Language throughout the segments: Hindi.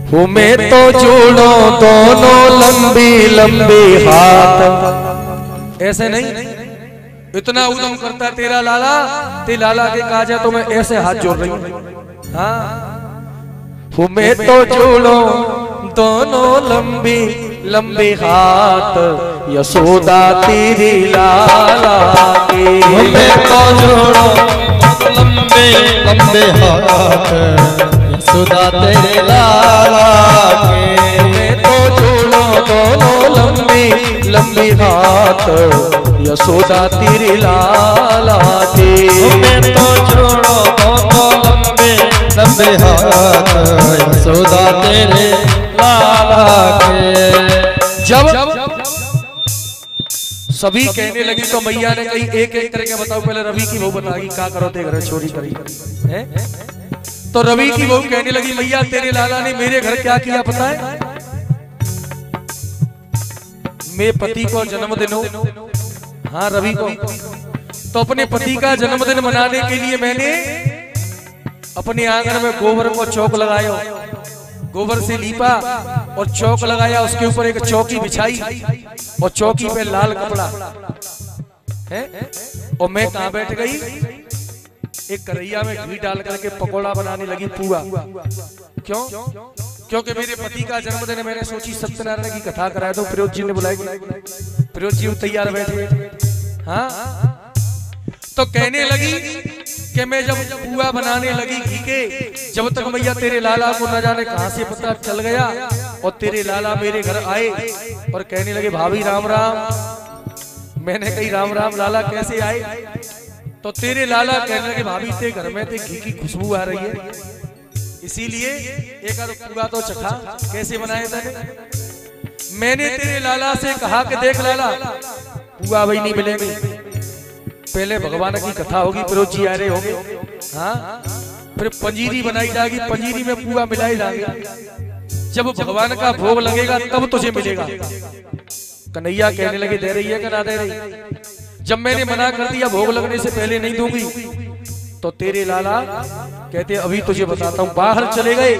मैं तो जोड़ो दोनों लंबी लंबी हाथ। ऐसे नहीं, इतना उदम करता तेरा लाला, ते लाला के कहा जाए तो मैं ऐसे हाथ जोड़ रही हूँ। हाँ, मैं तो जोड़ो दोनों लंबी लंबी हाथ, यशोदा तेरी लाला के। मैं तो जोड़ो लंबे लंबे हाथ, यशोदा तेरे लाला के। मैं तो जोड़ो दोनों लंबी लंबी हाथ, यशोदा तेरी लाला के। मैं तो जोड़ो दोनों लंबे लंबे हाथ, यशोदा तेरे लाला के। जब सभी कहने लगी तो मैया ने कही एक एक करके बताओ। पहले रवि की बहू बताएगी क्या करो ते घर चोरी करी है? तो रवि की बहू कहने लगी मैया तेरे लाला ने मेरे घर क्या किया पता है? मैं पति को जन्मदिन हो, हाँ रवि को, तो अपने पति का जन्मदिन मनाने के लिए मैंने अपने आंगन में गोबर को चौक लगाया, गोबर से लीपा और चौक लगाया, उसके ऊपर एक चौकी बिछाई और चौकी पे लाल कपड़ा है। और मैं कहां बैठ गई? एक कढ़ैया में घी डाल करके पकोड़ा बनाने लगी, पुआ। क्यों? क्योंकि मेरे पति का जन्मदिन, मैंने सोची सत्यनारायण की कथा कराया तो प्रयोज जी ने बुलाई, प्रयोज जी तैयार बैठे। हाँ, तो कहने लगी कि मैं जब पुआ बनाने लगी घी के, जब तक मैया तेरे लाला को न जाने कहां से पता चल गया और तेरे लाला मेरे घर आए और कहने लगे भाभी राम राम। मैंने कही राम राम लाला, कैसे आए? तो तेरे लाला कहने लगे भाभी ते घर में ते घी की खुशबू आ रही है, इसीलिए एक आध पुआ तो चखा, कैसे बनाए थे? मैंने तेरे लाला से कहा कि देख लाला पुआ वही नहीं मिलेगी, पहले भगवान की कथा होगी, प्रयोज जी आ रहे होंगे, हाँ, फिर पंजीरी बनाई जाएगी, पंजीरी में पुआ मिलाई जाएगी, जब भगवान का भोग लगेगा तब तुझे मिलेगा। कन्हैया कहने लगे दे रही है कि ना दे रही? जब मैंने मना कर दिया भोग लगने से पहले नहीं दूंगी, तो तेरे लाला कहते अभी तुझे बताता हूँ। बाहर चले गए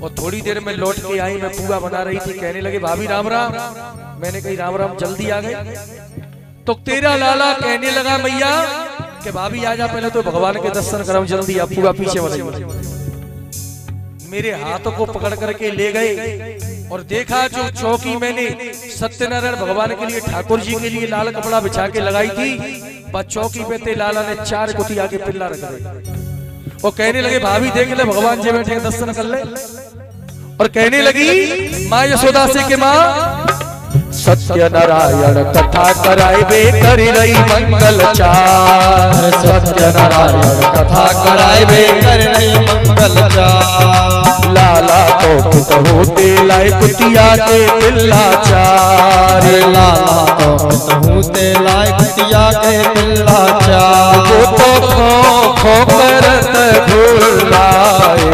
और थोड़ी देर में लौट के आई, मैं पुआ बना रही थी, कहने लगे भाभी राम राम। मैंने कही राम राम, जल्दी आ गए? तो तेरा लाला कहने लगा मैया कि भाभी आजा, पहले तो भगवान के दर्शन कराऊं, जल्दी आप पूरा पीछे बढ़े। मेरे हाथों को पकड़ करके ले गए और देखा जो चौकी मैंने सत्यनारायण भगवान के लिए, ठाकुर जी के लिए लाल कपड़ा बिछा के लगाई थी, बस चौकी पे ते लाला ने 4 कुतिया के पिल्ला रख दिए और कहने लगे भाभी देख ले भगवान जी बैठे दर्शन कर ले। और कहने लगी माँ यशोदा से कि माँ सत्य नारायण कथा कराए करी रही मंगल चार। सत्य नारायण कथा कराए कर रही मंगल चार। लाला तो पुत होते लाए कुतिया के पिल्ला चार। लाला तो पुत होते लाए कुतिया के पिल्ला चार। वो तो खो खो करत भूलाए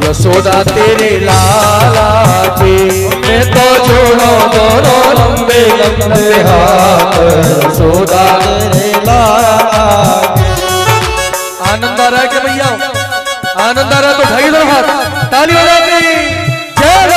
यशोदा तेरे लाला के। मैं तो जोड़ो दोनों लंबे लंबे हाथ, यशोदा तेरे लाला के। आनंद आ रहा है कि भैया? आनंद आ रहा है तो ढाई दो हाथ ताली हो जाती। जय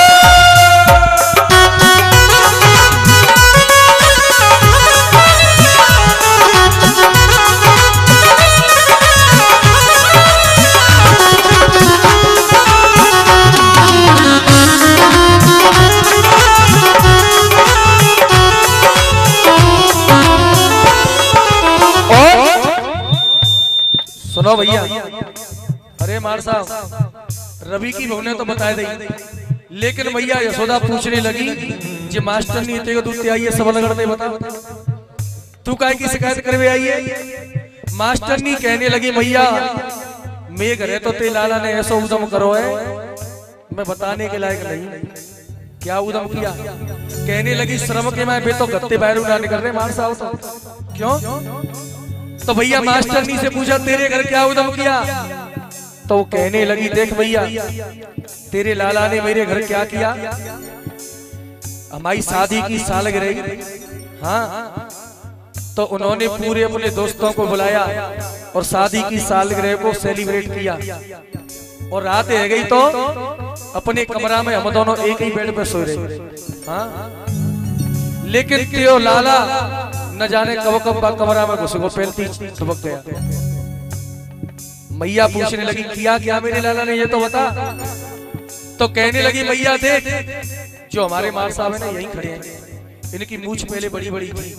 सुनो भैया, अरे मार साहब रवि की बहू ने तो बताया दी, लेकिन भैया यशोदा पूछने लगी जे मास्टर नहीं तेरे दूध आई है सब लगड़ते बता तू काहे की शिकायत करवे आई है? मास्टर नहीं कहने लगी भैया मैं घरे तो ते लाला ने ऐसा उदम करो है, मैं बताने के लायक नहीं। क्या उदम किया? कहने लगी श्रम के मैं तो गत्ते बैरू ना निकल रहे मार साहब। तो क्यों? तो भैया मास्टरनी से पूछा तेरे घर क्या उदम किया? तो वो कहने लगी देख भैया तेरे लाला ने मेरे घर क्या किया, हमारी शादी की सालगिरह, हाँ, तो उन्होंने पूरे अपने दोस्तों को बुलाया और शादी की सालगिरह को सेलिब्रेट किया। और रात रह गई तो अपने कमरा में हम दोनों एक ही बेड पे सो रहे। हाँ, लेकिन त्यो लाला न जाने कब कब कमरा में घुस गो, पैंती सबक गया। मैया पूछने लगी किया क्या मेरे लाला ने, ये तो बता। तो कहने लगी मैया देख, जो हमारे मार साहब है ना यहीं खड़े हैं, इनकी मूछ पहले बड़ी बड़ी थी।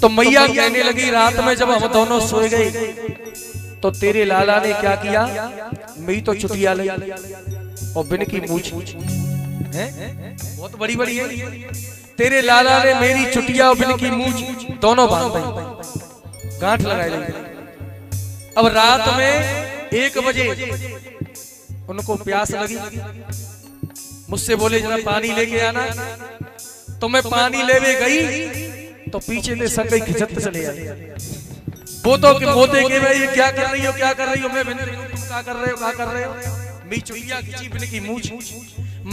तो मैया कहने लगी रात में जब हम दोनों सोए गए तो तेरे लाला ने क्या किया, मेरी तो चुटिया ली और बिन की मूछ है बहुत बड़ी बड़ी है, तेरे लाला ने मेरी चुटिया और बिन की मूछ दोनों बांध दी, गांठ लगाई ली। अब रात में 1 बजे उनको प्यास लगी, मुझसे बोले जरा पानी लेके आना। तो मैं पानी लेवे गई तो पीछे से संगई खिंचत चले आए। वो तो बोते कि भाई ये क्या कर रही हो, क्या कर रही हो। मैं तुम क्या कर रहे हो, क्या कर रहे हो। मेरी चुटिया खिंची बिन की मूछ।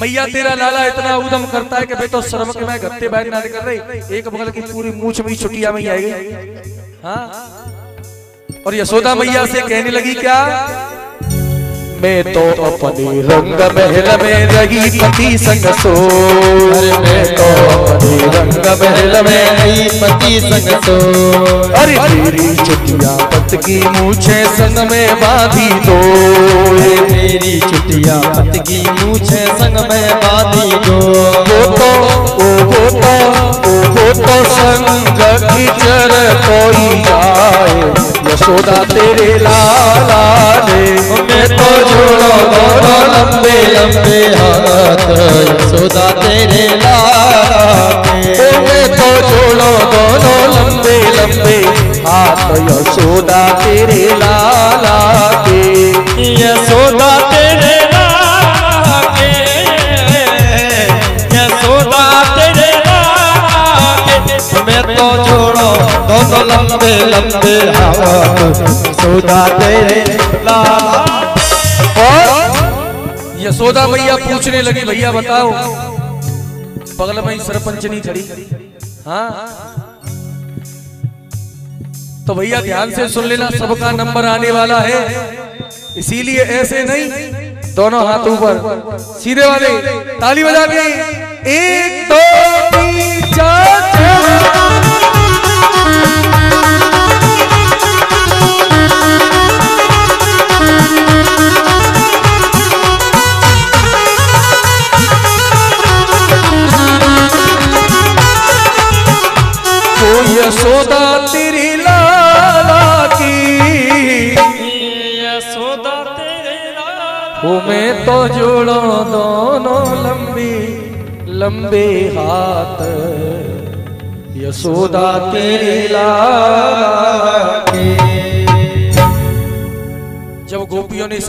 मैया तेरा लाला इतना उदम करता है कि भाई तो शर्म के मैं गत्ते बाहर ना कर रही, एक बगल की पूरी मूछ मेरी चुटिया में ही आई गई। हाँ, और यशोदा मैया से कहने लगी क्या, मैं तो अपनी रंग महल में रही पति संग सो। मैं तो अपनी रंग महल में रही पति संग सो। अरे मेरी चुटिया पत की मूछे संग में बांधी दो, मेरी चुटिया पत की मूछे संग में बांधी दो। वो तो संग किचर कोई जाए, यशोदा तेरे लाला ने मैं तो जोड़ो दोनों लंबे लंबे हाथ, यशोदा तेरे लाला के। मैं तो जोड़ो दोनों लंबे लंबे हाथ, यशोदा तेरे लाला के। यशोदा तेरे लाला के, यशोदा तेरे लाला के। मैं तो जोड़ो दोनों लंबे लंबे हाथ, यशोदा तेरे लाला। और यशोदा मैया पूछने लगी भैया बताओ, बगल में ही सरपंचनी खड़ी। हाँ, तो भैया ध्यान से सुन लेना, सबका नंबर आने वाला है, इसीलिए ऐसे नहीं, दोनों हाथ ऊपर सीधे वाले, ताली बजा के 1 2 3 4 यशोदा तेरी लाला की, यशोदा तेरे लाला। वो मैं तो जोड़ो दोनों लंबे लंबे हाथ, यशोदा तेरे लाला के। जब गोपियों ने